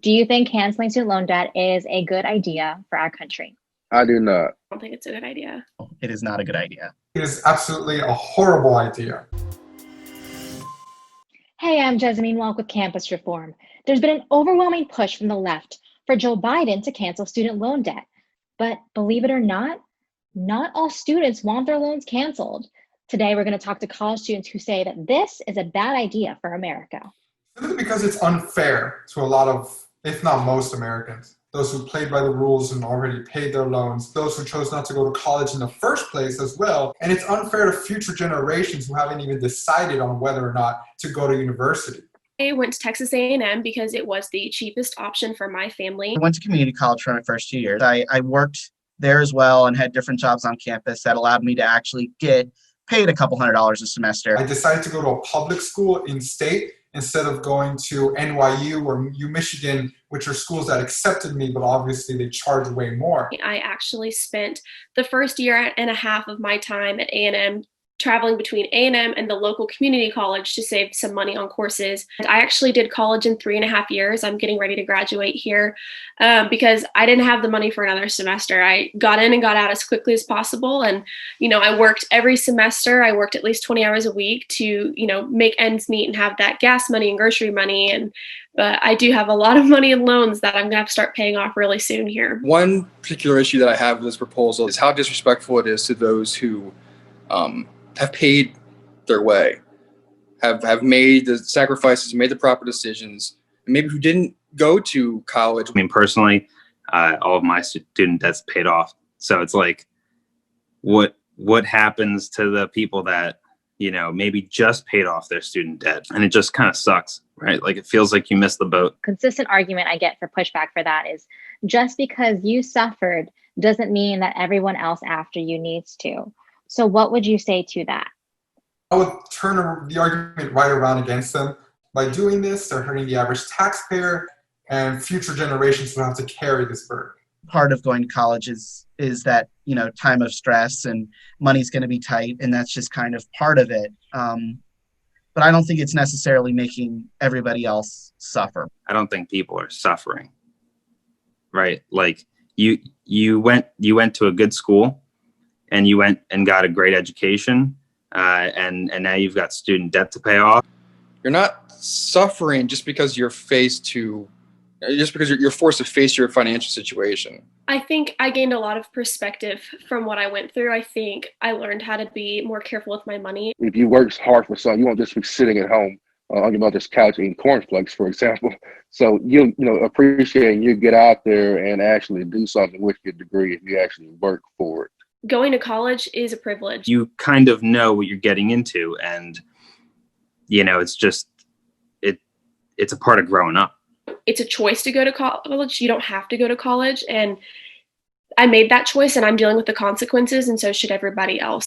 Do you think canceling student loan debt is a good idea for our country? I do not. I don't think it's a good idea. It is not a good idea. It is absolutely a horrible idea. Hey, I'm Jezzamine Wolk with Campus Reform. There's been an overwhelming push from the left for Joe Biden to cancel student loan debt. But believe it or not all students want their loans canceled. Today, we're going to talk to college students who say that this is a bad idea for America. Simply because it's unfair to a lot of, if not most Americans. Those who played by the rules and already paid their loans, those who chose not to go to college in the first place as well. And it's unfair to future generations who haven't even decided on whether or not to go to university. I went to Texas A&M because it was the cheapest option for my family. I went to community college for my first 2 years. I worked there as well and had different jobs on campus that allowed me to actually get paid a couple $100s a semester. I decided to go to a public school in state instead of going to NYU or U Michigan, which are schools that accepted me, but obviously they charge way more. I actually spent the first year and a half of my time at A&M traveling between A&M and the local community college to save some money on courses. And I actually did college in 3.5 years. I'm getting ready to graduate here because I didn't have the money for another semester. I got in and got out as quickly as possible. And, I worked every semester. I worked at least 20 hours a week to, make ends meet and have that gas money and grocery money. But I do have a lot of money in loans that I'm going to have to start paying off really soon here. One particular issue that I have with this proposal is how disrespectful it is to those who have paid their way, have made the sacrifices, made the proper decisions, and maybe who didn't go to college. I mean, personally, all of my student debt's paid off. So it's like, what happens to the people that, maybe just paid off their student debt? And it just kind of sucks, right? Like, it feels like you missed the boat. Consistent argument I get for pushback for that is just because you suffered doesn't mean that everyone else after you needs to. So what would you say to that? I would turn the argument right around against them. By doing this, they're hurting the average taxpayer, and future generations will have to carry this burden. Part of going to college is that, time of stress and money's going to be tight, and that's just kind of part of it. But I don't think it's necessarily making everybody else suffer. I don't think people are suffering, right? Like you went to a good school, and you went and got a great education, and now you've got student debt to pay off. You're not suffering just because you're forced to face your financial situation. I think I gained a lot of perspective from what I went through. I think I learned how to be more careful with my money. If you work hard for something, you won't just be sitting at home on your mother's couch eating cornflakes, for example. So you appreciate and you get out there and actually do something with your degree if you actually work for it. Going to college is a privilege. You kind of know what you're getting into, and it's just it's a part of growing up. It's a choice to go to college. You don't have to go to college, and I made that choice, and I'm dealing with the consequences, and so should everybody else.